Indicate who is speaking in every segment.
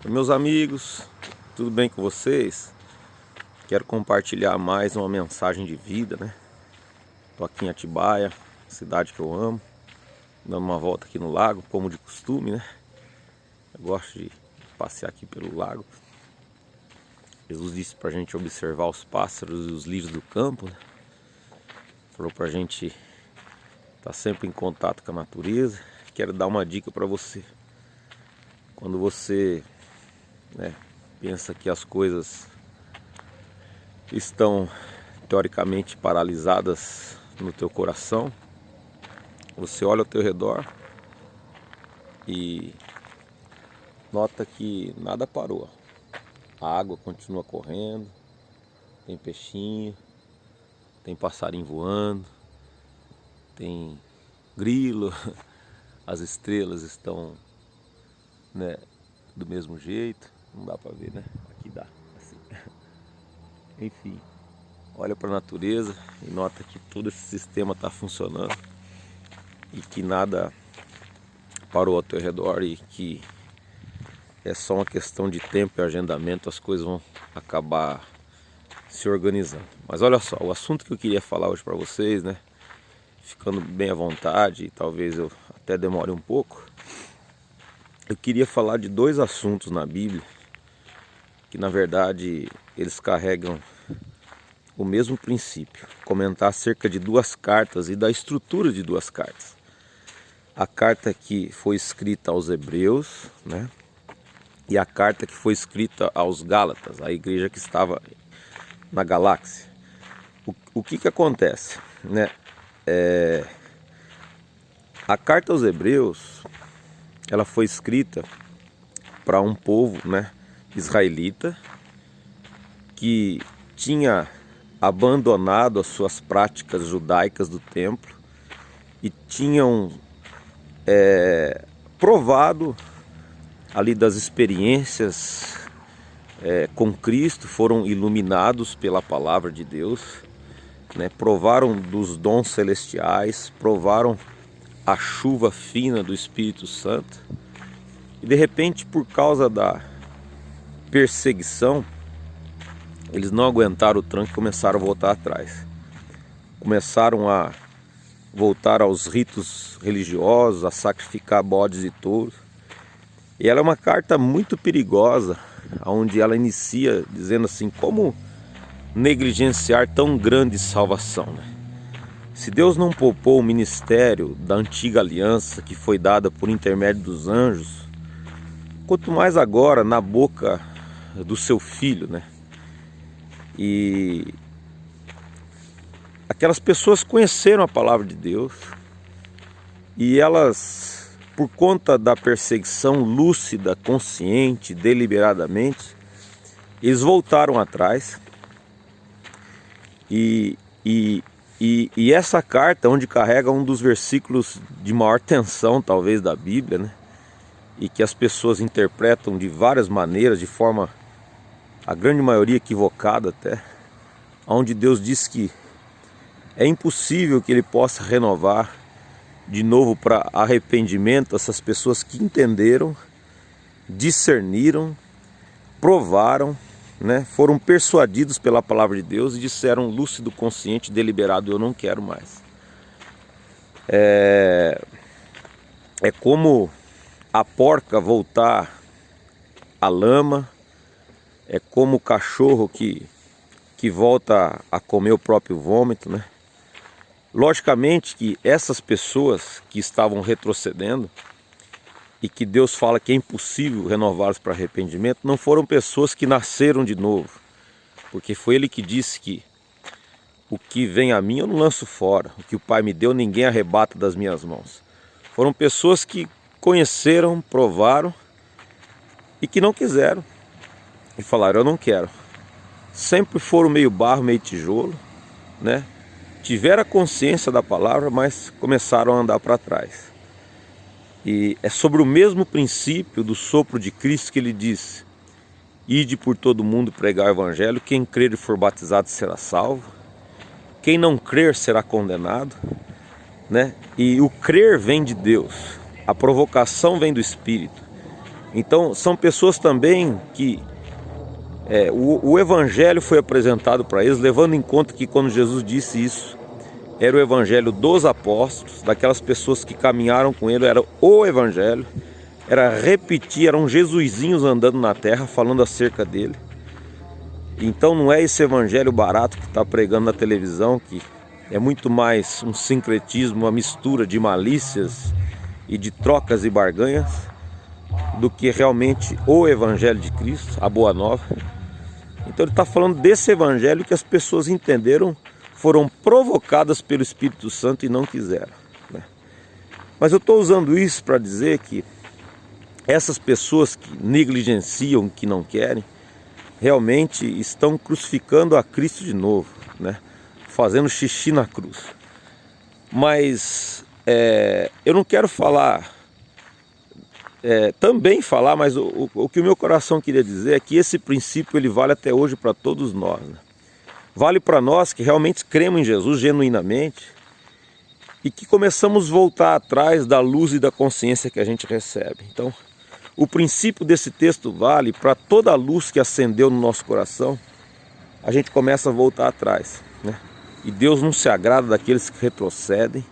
Speaker 1: Meus amigos, tudo bem com vocês? Quero compartilhar mais uma mensagem de vida, né? Tô aqui em Atibaia, cidade que eu amo, dando uma volta aqui no lago, como de costume, né? Eu gosto de passear aqui pelo lago. Jesus disse pra gente observar os pássaros e os lírios do campo, né? Falou pra gente estar sempre em contato com a natureza. Quero dar uma dica pra você. Quando você pensa que as coisas estão teoricamente paralisadas no teu coração, você olha ao teu redor e nota que nada parou. A água continua correndo, tem peixinho, tem passarinho voando, tem grilo, as estrelas estão, do mesmo jeito. Não dá pra ver, né? Aqui dá, assim. Enfim, olha para a natureza e nota que todo esse sistema está funcionando e que nada parou ao teu redor e que é só uma questão de tempo e agendamento, as coisas vão acabar se organizando. Mas olha só, o assunto que eu queria falar hoje para vocês, né? Ficando bem à vontade, e talvez eu até demore um pouco. Eu queria falar de dois assuntos na Bíblia que na verdade eles carregam o mesmo princípio. Comentar acerca de duas cartas e da estrutura de duas cartas. A carta que foi escrita aos Hebreus, né? E a carta que foi escrita aos Gálatas, a igreja que estava na galáxia. O que acontece, né? A carta aos Hebreus, ela foi escrita para um povo, né, israelita, que tinha abandonado as suas práticas judaicas do templo e tinham provado ali das experiências com Cristo, foram iluminados pela palavra de Deus, né, provaram dos dons celestiais, provaram a chuva fina do Espírito Santo e de repente, por causa da perseguição, eles não aguentaram o tranco e começaram a voltar atrás. Começaram a voltar aos ritos religiosos, a sacrificar bodes e touros. E ela é uma carta muito perigosa, onde ela inicia dizendo assim: como negligenciar tão grande salvação, né? Se Deus não poupou o ministério da antiga aliança que foi dada por intermédio dos anjos, quanto mais agora na boca do seu filho, né? E aquelas pessoas conheceram a palavra de Deus e elas, por conta da perseguição lúcida, consciente, deliberadamente, eles voltaram atrás. E essa carta, onde carrega um dos versículos de maior tensão, talvez, da Bíblia, né? E que as pessoas interpretam de várias maneiras, de forma, a grande maioria equivocada até, onde Deus diz que é impossível que Ele possa renovar de novo para arrependimento essas pessoas que entenderam, discerniram, provaram, né, foram persuadidos pela palavra de Deus e disseram lúcido, consciente, deliberado: eu não quero mais. É como a porca voltar à lama, é como o cachorro que volta a comer o próprio vômito, né? Logicamente que essas pessoas que estavam retrocedendo e que Deus fala que é impossível renová-las para arrependimento, não foram pessoas que nasceram de novo, porque foi Ele que disse que o que vem a mim eu não lanço fora, o que o Pai me deu ninguém arrebata das minhas mãos. Foram pessoas que conheceram, provaram e que não quiseram e falaram: eu não quero. Sempre foram meio barro, meio tijolo, né? Tiveram a consciência da palavra, mas começaram a andar para trás. E é sobre o mesmo princípio do sopro de Cristo que Ele disse: ide por todo mundo pregar o evangelho, quem crer e for batizado será salvo, quem não crer será condenado, né? E o crer vem de Deus, a provocação vem do Espírito. Então são pessoas também que o evangelho foi apresentado para eles, levando em conta que quando Jesus disse isso, era o evangelho dos apóstolos, daquelas pessoas que caminharam com ele, era o evangelho, era repetir, eram Jesusinhos andando na terra, falando acerca dele. Então não é esse evangelho barato que está pregando na televisão, que é muito mais um sincretismo, uma mistura de malícias e de trocas e barganhas, do que realmente o evangelho de Cristo, a boa nova. Então ele está falando desse evangelho que as pessoas entenderam, foram provocadas pelo Espírito Santo e não quiseram, né? Mas eu estou usando isso para dizer que essas pessoas que negligenciam, que não querem, realmente estão crucificando a Cristo de novo, né? Fazendo xixi na cruz. Mas eu não quero falar, também falar, mas o que o meu coração queria dizer é que esse princípio ele vale até hoje para todos nós, né? Vale para nós que realmente cremos em Jesus genuinamente e que começamos a voltar atrás da luz e da consciência que a gente recebe. Então, o princípio desse texto vale para toda a luz que acendeu no nosso coração, a gente começa a voltar atrás, né? E Deus não se agrada daqueles que retrocedem,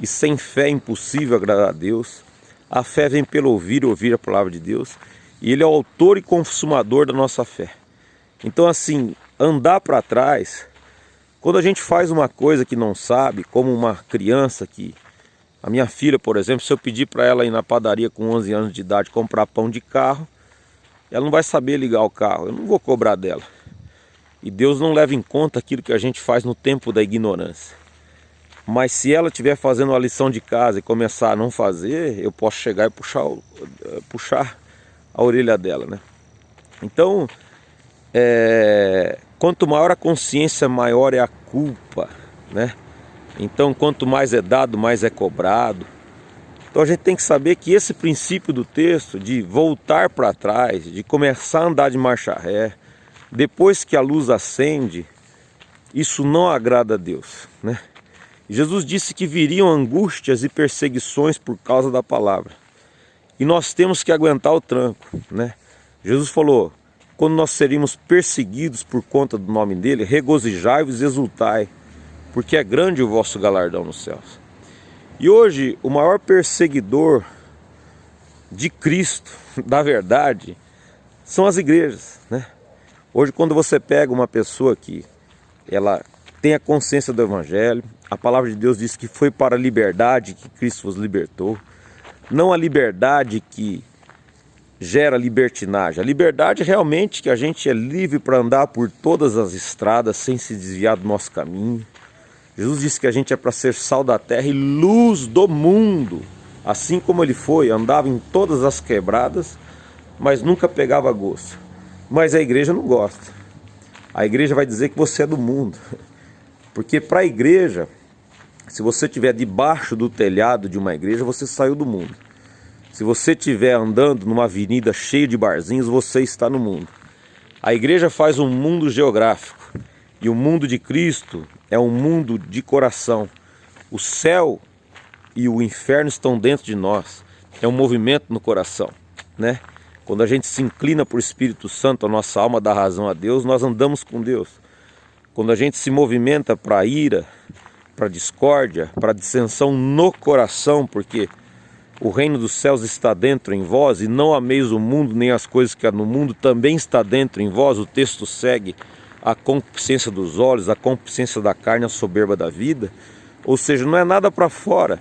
Speaker 1: e sem fé é impossível agradar a Deus. A fé vem pelo ouvir e ouvir a palavra de Deus, e Ele é o autor e consumador da nossa fé. Então assim, andar para trás, quando a gente faz uma coisa que não sabe, como uma criança que... A minha filha, por exemplo, se eu pedir para ela ir na padaria com 11 anos de idade comprar pão de carro, ela não vai saber ligar o carro, eu não vou cobrar dela. E Deus não leva em conta aquilo que a gente faz no tempo da ignorância. Mas se ela estiver fazendo uma lição de casa e começar a não fazer, eu posso chegar e puxar a orelha dela, né? Então, quanto maior a consciência, maior é a culpa, né? Então, quanto mais é dado, mais é cobrado. Então a gente tem que saber que esse princípio do texto, de voltar para trás, de começar a andar de marcha ré, depois que a luz acende, isso não agrada a Deus, né? Jesus disse que viriam angústias e perseguições por causa da palavra. E nós temos que aguentar o tranco, né? Jesus falou, quando nós seríamos perseguidos por conta do nome dele, regozijai-vos e exultai, porque é grande o vosso galardão nos céus. E hoje, o maior perseguidor de Cristo, da verdade, são as igrejas, né? Hoje, quando você pega uma pessoa que ela tem a consciência do Evangelho, a palavra de Deus diz que foi para a liberdade que Cristo vos libertou, não a liberdade que gera libertinagem. A liberdade realmente que a gente é livre para andar por todas as estradas sem se desviar do nosso caminho. Jesus disse que a gente é para ser sal da terra e luz do mundo. Assim como ele foi, andava em todas as quebradas, mas nunca pegava gosto. Mas a igreja não gosta. A igreja vai dizer que você é do mundo. Porque para a igreja, se você estiver debaixo do telhado de uma igreja, você saiu do mundo. Se você estiver andando numa avenida cheia de barzinhos, você está no mundo. A igreja faz um mundo geográfico. E o mundo de Cristo é um mundo de coração. O céu e o inferno estão dentro de nós. É um movimento no coração, né? Quando a gente se inclina para o Espírito Santo, a nossa alma dá razão a Deus, nós andamos com Deus. Quando a gente se movimenta para a ira, para a discórdia, para a dissensão no coração, porque o reino dos céus está dentro em vós, e não ameis o mundo, nem as coisas que há no mundo, também está dentro em vós. O texto segue: a concupiscência dos olhos, a concupiscência da carne, a soberba da vida. Ou seja, não é nada para fora,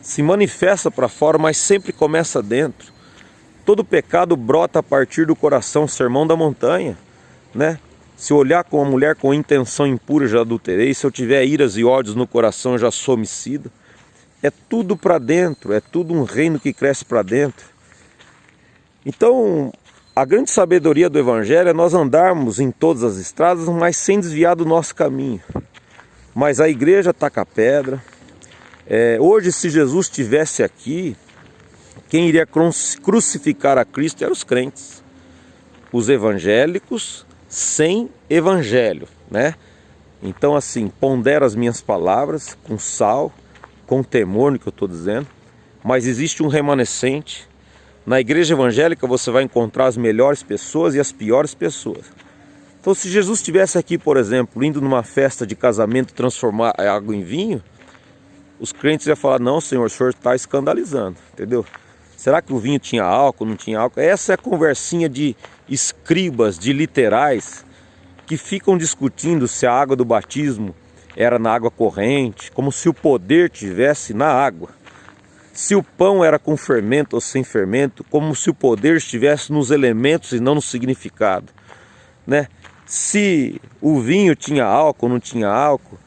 Speaker 1: se manifesta para fora, mas sempre começa dentro. Todo pecado brota a partir do coração, sermão da montanha, né? Se eu olhar com uma mulher com intenção impura, já adulterei. Se eu tiver iras e ódios no coração, já sou homicida. É tudo para dentro, é tudo um reino que cresce para dentro. Então, a grande sabedoria do Evangelho é nós andarmos em todas as estradas, mas sem desviar do nosso caminho. Mas a igreja taca pedra. Hoje, se Jesus estivesse aqui, quem iria crucificar a Cristo eram os crentes. Os evangélicos sem evangelho, né? Então assim, pondera as minhas palavras com sal, com temor no que eu estou dizendo. Mas existe um remanescente, Na igreja evangélica você vai encontrar as melhores pessoas e as piores pessoas. Então se Jesus estivesse aqui, por exemplo, indo numa festa de casamento transformar água em vinho, os crentes iam falar, não, senhor, o senhor está escandalizando, entendeu? Será que o vinho tinha álcool, não tinha álcool? Essa é a conversinha de escribas, de literais, que ficam discutindo se a água do batismo era na água corrente, como se o poder tivesse na água. Se o pão era com fermento ou sem fermento, como se o poder estivesse nos elementos e não no significado, né? Se o vinho tinha álcool ou não tinha álcool.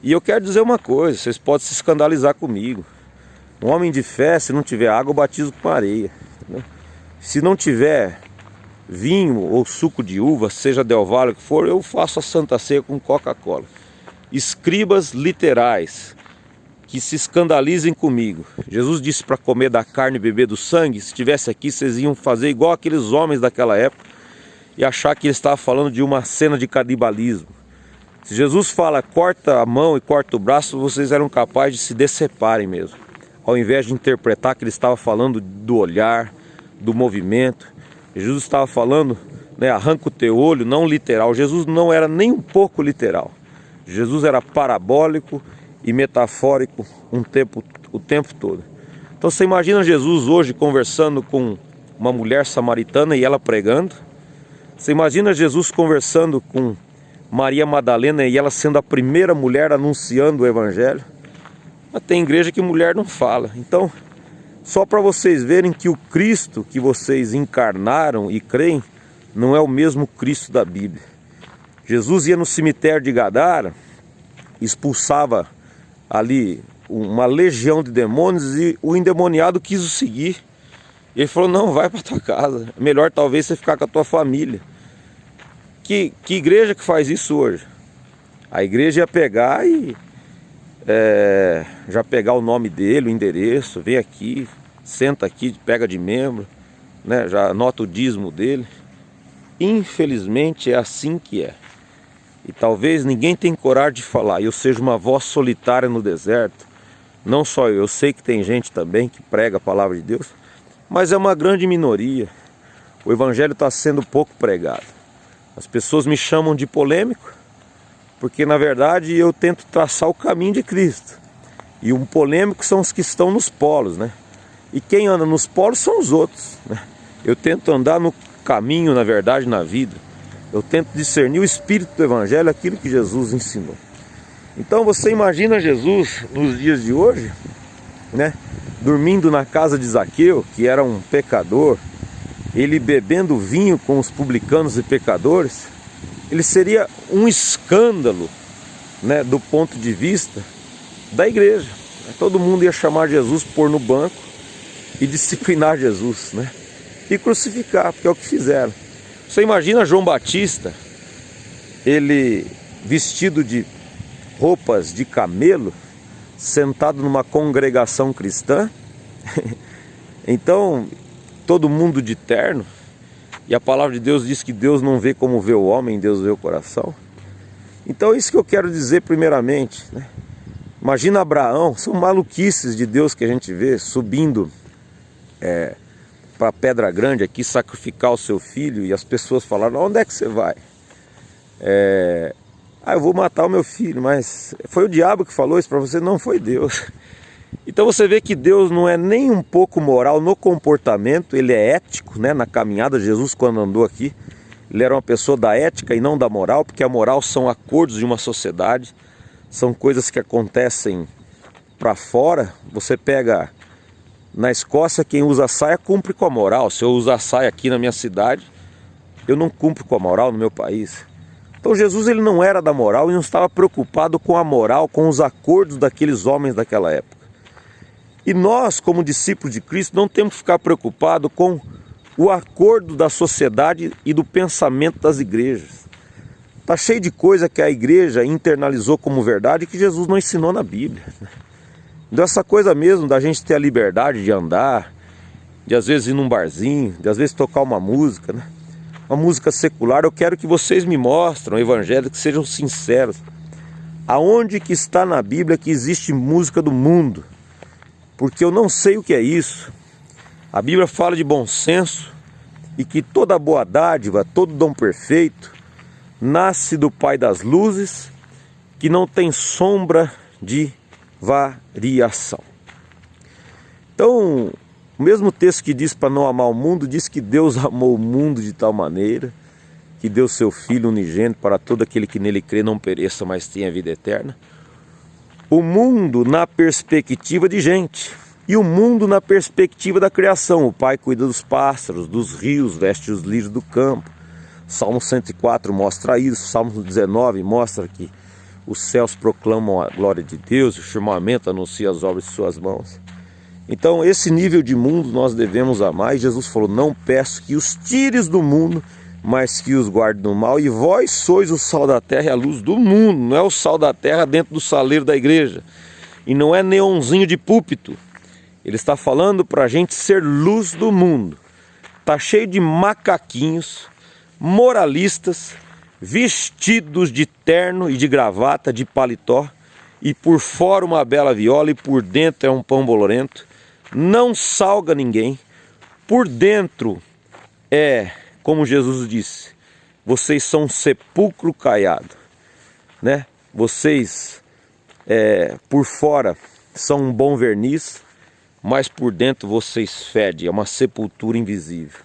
Speaker 1: E eu quero dizer uma coisa, vocês podem se escandalizar comigo. Um homem de fé, se não tiver água, eu batizo com areia, entendeu? Se não tiver vinho ou suco de uva, seja Del Valle o que for, eu faço a Santa Ceia com Coca-Cola. Escribas literais, que se escandalizem comigo. Jesus disse para comer da carne e beber do sangue. Se estivesse aqui, vocês iam fazer igual aqueles homens daquela época e achar que ele estava falando de uma cena de canibalismo. Se Jesus fala corta a mão e corta o braço, vocês eram capazes de se deceparem mesmo, ao invés de interpretar que ele estava falando do olhar, do movimento. Jesus estava falando, né, arranca o teu olho, não literal. Jesus não era nem um pouco literal. Jesus era parabólico e metafórico o tempo todo. Então você imagina Jesus hoje conversando com uma mulher samaritana e ela pregando. Você imagina Jesus conversando com Maria Madalena e ela sendo a primeira mulher anunciando o evangelho. Mas tem igreja que mulher não fala. Então, só para vocês verem que o Cristo que vocês encarnaram e creem não é o mesmo Cristo da Bíblia. Jesus ia no cemitério de Gadara, expulsava ali uma legião de demônios e o endemoniado quis o seguir. Ele falou, não, vai para tua casa, é melhor talvez você ficar com a tua família. Que igreja que faz isso hoje? A igreja ia pegar e já pegar o nome dele, o endereço, vem aqui, senta aqui, pega de membro, né, já anota o dízimo dele. Infelizmente é assim que é. E talvez ninguém tenha coragem de falar, eu seja uma voz solitária no deserto. Não só eu sei que tem gente também que prega a palavra de Deus, mas é uma grande minoria. O evangelho está sendo pouco pregado. As pessoas me chamam de polêmico, porque na verdade eu tento traçar o caminho de Cristo. E um polêmico são os que estão nos polos, né? E quem anda nos polos são os outros, né? Eu tento andar no caminho, na verdade, na vida. Eu tento discernir o espírito do evangelho, aquilo que Jesus ensinou. Então você imagina Jesus nos dias de hoje, né, dormindo na casa de Zaqueu, que era um pecador, ele bebendo vinho com os publicanos e pecadores. Ele seria um escândalo, né, do ponto de vista da igreja. Todo mundo ia chamar Jesus, pôr no banco e disciplinar Jesus, né, e crucificar, porque é o que fizeram. Você imagina João Batista, ele vestido de roupas de camelo, sentado numa congregação cristã. Então, todo mundo de terno. E a palavra de Deus diz que Deus não vê como vê o homem, Deus vê o coração. Então é isso que eu quero dizer primeiramente, né? Imagina Abraão, são maluquices de Deus que a gente vê, subindo para Pedra Grande aqui, sacrificar o seu filho, e as pessoas falaram, onde é que você vai? Eu vou matar o meu filho, mas foi o diabo que falou isso para você, não foi Deus. Então você vê que Deus não é nem um pouco moral no comportamento, ele é ético, né? Na caminhada, Jesus quando andou aqui, ele era uma pessoa da ética e não da moral, porque a moral são acordos de uma sociedade, são coisas que acontecem para fora. Você pega na Escócia, quem usa saia cumpre com a moral. Se eu usar saia aqui na minha cidade, eu não cumpro com a moral no meu país. Então Jesus ele não era da moral e não estava preocupado com a moral, com os acordos daqueles homens daquela época. E nós, como discípulos de Cristo, não temos que ficar preocupados com o acordo da sociedade e do pensamento das igrejas. Está cheio de coisa que a igreja internalizou como verdade que Jesus não ensinou na Bíblia. Então essa coisa mesmo da gente ter a liberdade de andar, de às vezes ir num barzinho, de às vezes tocar uma música, né? Uma música secular, eu quero que vocês me mostrem, evangélicos, que sejam sinceros. Aonde que está na Bíblia que existe música do mundo? Porque eu não sei o que é isso. A Bíblia fala de bom senso e que toda boa dádiva, todo dom perfeito, nasce do Pai das luzes, que não tem sombra de variação. Então, o mesmo texto que diz para não amar o mundo, diz que Deus amou o mundo de tal maneira que deu seu Filho unigênito para todo aquele que nele crê não pereça, mas tenha vida eterna. O mundo na perspectiva de gente e o mundo na perspectiva da criação. O Pai cuida dos pássaros, dos rios, veste os lírios do campo. Salmo 104 mostra isso, Salmo 19 mostra que os céus proclamam a glória de Deus, o firmamento anuncia as obras de suas mãos. Então esse nível de mundo nós devemos amar, e Jesus falou, não peço que os tires do mundo, mas que os guarde do mal, e vós sois o sal da terra e a luz do mundo. Não é o sal da terra dentro do saleiro da igreja, e não é neonzinho de púlpito. Ele está falando para a gente ser luz do mundo. Está cheio de macaquinhos, moralistas, vestidos de terno e de gravata, de paletó, e por fora uma bela viola e por dentro é um pão bolorento. Não salga ninguém. Por dentro é, como Jesus disse, vocês são um sepulcro caiado, né? Vocês por fora são um bom verniz, mas por dentro vocês fedem, é uma sepultura invisível.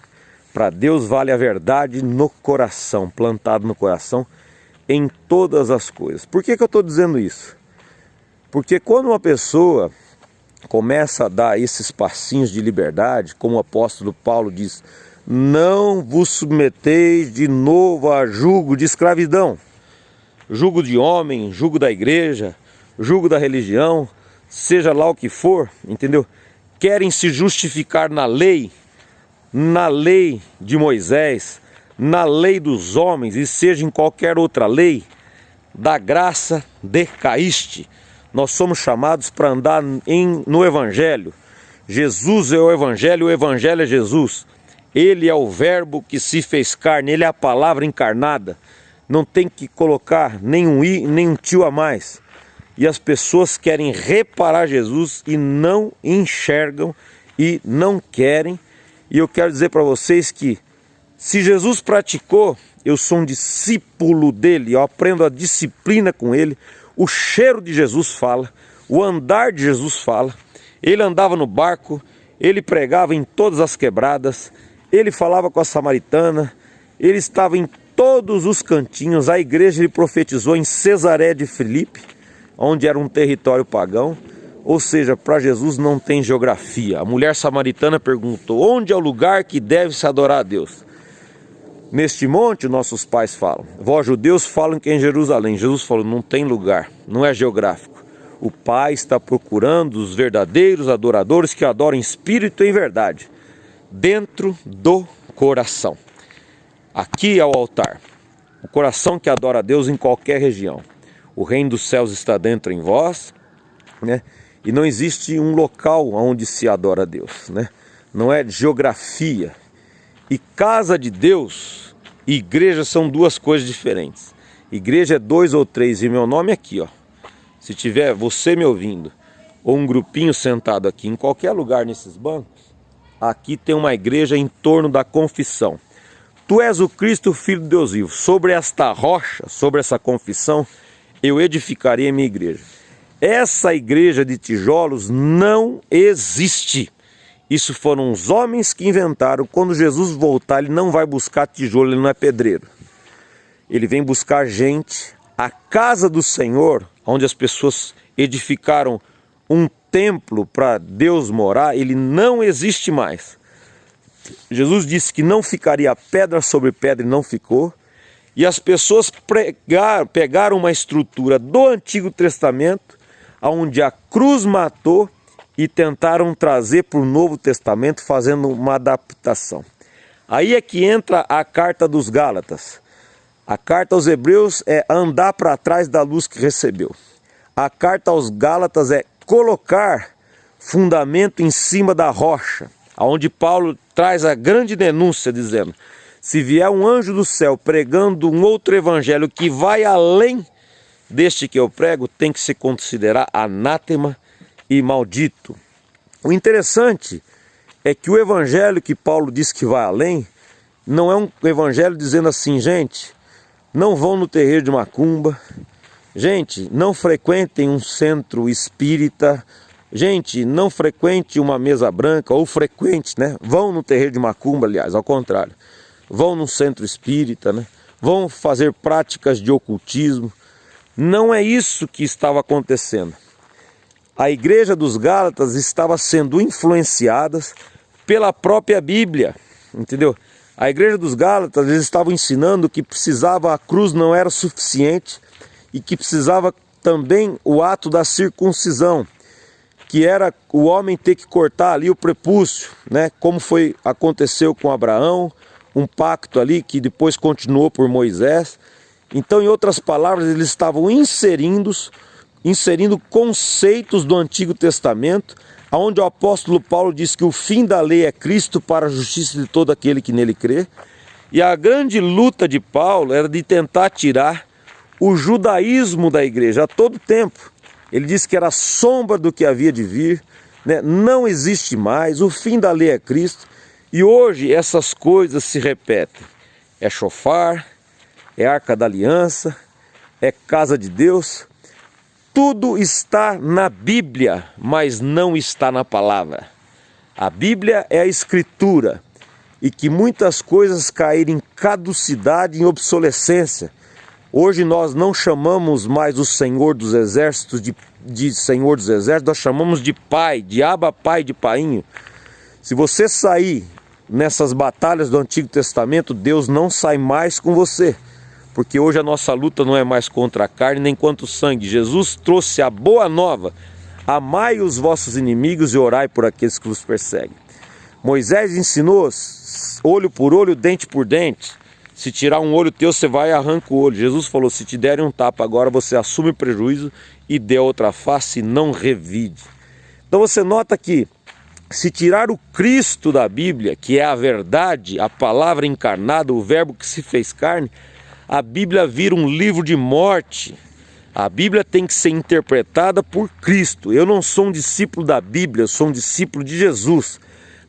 Speaker 1: Para Deus vale a verdade no coração, plantado no coração, em todas as coisas. Por que eu estou dizendo isso? Porque quando uma pessoa começa a dar esses passinhos de liberdade, como o apóstolo Paulo diz, não vos submeteis de novo a jugo de escravidão. Jugo de homem, jugo da igreja, jugo da religião, seja lá o que for, entendeu? Querem se justificar na lei de Moisés, na lei dos homens, e seja em qualquer outra lei, da graça decaíste. Nós somos chamados para andar no Evangelho. Jesus é o Evangelho é Jesus. Ele é o verbo que se fez carne, ele é a palavra encarnada. Não tem que colocar nenhum i, nem um tio a mais. E as pessoas querem reparar Jesus e não enxergam e não querem. E eu quero dizer para vocês que se Jesus praticou, eu sou um discípulo dele, eu aprendo a disciplina com ele. O cheiro de Jesus fala, o andar de Jesus fala. Ele andava no barco, ele pregava em todas as quebradas, ele falava com a samaritana, ele estava em todos os cantinhos. A igreja ele profetizou em Cesareia de Filipe, onde era um território pagão. Ou seja, para Jesus não tem geografia. A mulher samaritana perguntou, onde é o lugar que deve se adorar a Deus? Neste monte, nossos pais falam. Vós judeus falam que é em Jerusalém. Jesus falou, não tem lugar, não é geográfico. O Pai está procurando os verdadeiros adoradores que adoram em espírito e em verdade, dentro do coração. Aqui é o altar, o coração que adora a Deus em qualquer região. O reino dos céus está dentro em vós, né? E não existe um local onde se adora a Deus, né? Não é geografia. E casa de Deus e igreja são duas coisas diferentes. Igreja é 2 ou 3, e meu nome é aqui, ó. Se tiver você me ouvindo, ou um grupinho sentado aqui, em qualquer lugar nesses bancos, aqui tem uma igreja em torno da confissão. Tu és o Cristo, Filho de Deus vivo. Sobre esta rocha, sobre essa confissão, eu edificarei a minha igreja. Essa igreja de tijolos não existe. Isso foram os homens que inventaram. Quando Jesus voltar, ele não vai buscar tijolo, ele não é pedreiro. Ele vem buscar gente. A casa do Senhor, onde as pessoas edificaram um templo para Deus morar, ele não existe mais. Jesus disse que não ficaria pedra sobre pedra e não ficou. E as pessoas pegaram uma estrutura do Antigo Testamento, onde a cruz matou, e tentaram trazer para o Novo Testamento, fazendo uma adaptação. Aí é que entra a carta dos Gálatas. A carta aos Hebreus é andar para trás da luz que recebeu. A carta aos Gálatas é colocar fundamento em cima da rocha, onde Paulo traz a grande denúncia, dizendo, se vier um anjo do céu pregando um outro evangelho que vai além deste que eu prego, tem que se considerar anátema e maldito. O interessante é que o evangelho que Paulo diz que vai além, não é um evangelho dizendo assim, gente, não vão no terreiro de macumba, gente, não frequentem um centro espírita, gente, não frequente uma mesa branca, ou frequente, né? Vão no terreiro de macumba, aliás, ao contrário. Vão num centro espírita, né? Vão fazer práticas de ocultismo. Não é isso que estava acontecendo. A igreja dos Gálatas estava sendo influenciada pela própria Bíblia, entendeu? A igreja dos Gálatas, eles estavam ensinando que precisava, a cruz não era suficiente e que precisava também o ato da circuncisão, que era o homem ter que cortar ali o prepúcio, né? Como aconteceu com Abraão, um pacto ali que depois continuou por Moisés. Então, em outras palavras, eles estavam inserindo conceitos do Antigo Testamento, onde o apóstolo Paulo diz que o fim da lei é Cristo para a justiça de todo aquele que nele crê. E a grande luta de Paulo era de tentar tirar o judaísmo da igreja a todo tempo. Ele disse que era a sombra do que havia de vir, né? Não existe mais, o fim da lei é Cristo. E hoje essas coisas se repetem. É shofar, é arca da aliança, é casa de Deus. Tudo está na Bíblia, mas não está na palavra. A Bíblia é a Escritura, e que muitas coisas caíram em caducidade, em obsolescência. Hoje nós não chamamos mais o Senhor dos Exércitos de Senhor dos Exércitos, nós chamamos de Pai, de Abba, Pai, de Painho. Se você sair nessas batalhas do Antigo Testamento, Deus não sai mais com você. Porque hoje a nossa luta não é mais contra a carne nem contra o sangue. Jesus trouxe a boa nova. Amai os vossos inimigos e orai por aqueles que vos perseguem. Moisés ensinou olho por olho, dente por dente. Se tirar um olho teu, você vai e arranca o olho. Jesus falou, se te derem um tapa agora, você assume o prejuízo e dê outra face e não revide. Então você nota que se tirar o Cristo da Bíblia, que é a verdade, a palavra encarnada, o verbo que se fez carne, a Bíblia vira um livro de morte. A Bíblia tem que ser interpretada por Cristo. Eu não sou um discípulo da Bíblia, eu sou um discípulo de Jesus.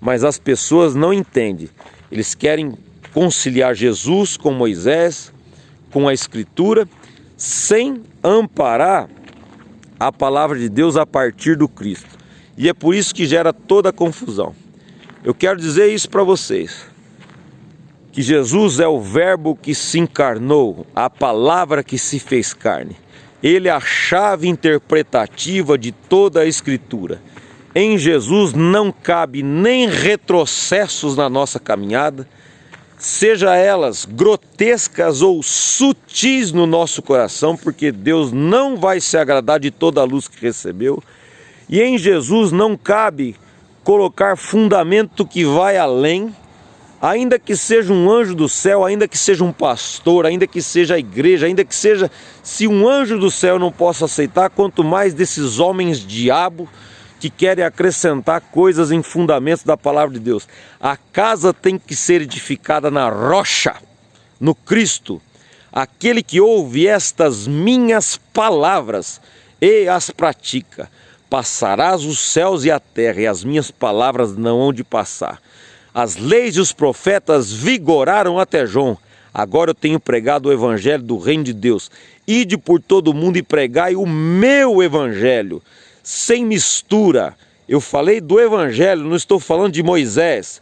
Speaker 1: Mas as pessoas não entendem. Eles querem conciliar Jesus com Moisés, com a Escritura, sem amparar a palavra de Deus a partir do Cristo. E é por isso que gera toda a confusão. Eu quero dizer isso para vocês. Que Jesus é o verbo que se encarnou, a palavra que se fez carne. Ele é a chave interpretativa de toda a Escritura. Em Jesus não cabe nem retrocessos na nossa caminhada, seja elas grotescas ou sutis no nosso coração, porque Deus não vai se agradar de toda a luz que recebeu. E em Jesus não cabe colocar fundamento que vai além, ainda que seja um anjo do céu, ainda que seja um pastor, ainda que seja a igreja, ainda que seja, se um anjo do céu não possa aceitar, quanto mais desses homens diabo que querem acrescentar coisas em fundamentos da palavra de Deus. A casa tem que ser edificada na rocha, no Cristo. Aquele que ouve estas minhas palavras e as pratica, passarás os céus e a terra, e as minhas palavras não hão de passar. As leis e os profetas vigoraram até João. Agora eu tenho pregado o evangelho do reino de Deus. Ide por todo o mundo e pregai o meu evangelho, sem mistura. Eu falei do evangelho, não estou falando de Moisés.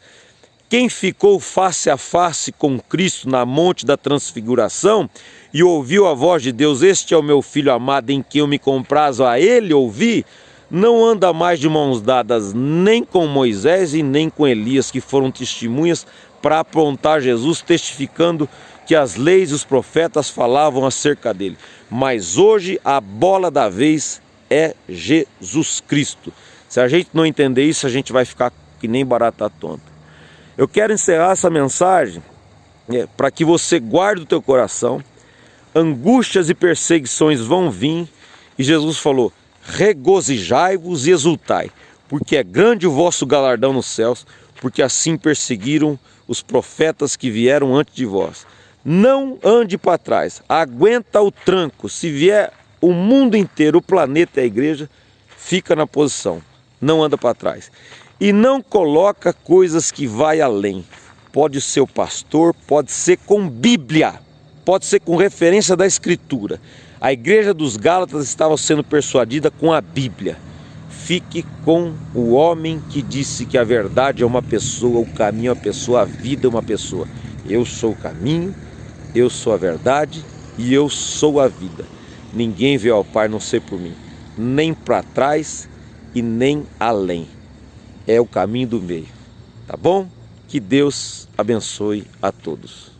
Speaker 1: Quem ficou face a face com Cristo na monte da transfiguração e ouviu a voz de Deus, este é o meu filho amado em quem eu me comprazo, a ele ouvi, não anda mais de mãos dadas nem com Moisés e nem com Elias, que foram testemunhas para apontar Jesus, testificando que as leis e os profetas falavam acerca dele. Mas hoje a bola da vez é Jesus Cristo. Se a gente não entender isso, a gente vai ficar que nem barata tonta. Eu quero encerrar essa mensagem para que você guarde o teu coração. Angústias e perseguições vão vir, e Jesus falou, regozijai-vos e exultai, porque é grande o vosso galardão nos céus, porque assim perseguiram os profetas que vieram antes de vós. Não ande para trás, aguenta o tranco. Se vier o mundo inteiro, o planeta e a igreja, fica na posição, não anda para trás. e não coloca coisas que vai além. Pode ser o pastor, pode ser com Bíblia, pode ser com referência da Escritura. A igreja dos Gálatas estava sendo persuadida com a Bíblia. Fique com o homem que disse que a verdade é uma pessoa, o caminho é uma pessoa, a vida é uma pessoa. Eu sou o caminho, eu sou a verdade e eu sou a vida. Ninguém veio ao Pai a não ser por mim, nem para trás e nem além. É o caminho do meio, tá bom? Que Deus abençoe a todos.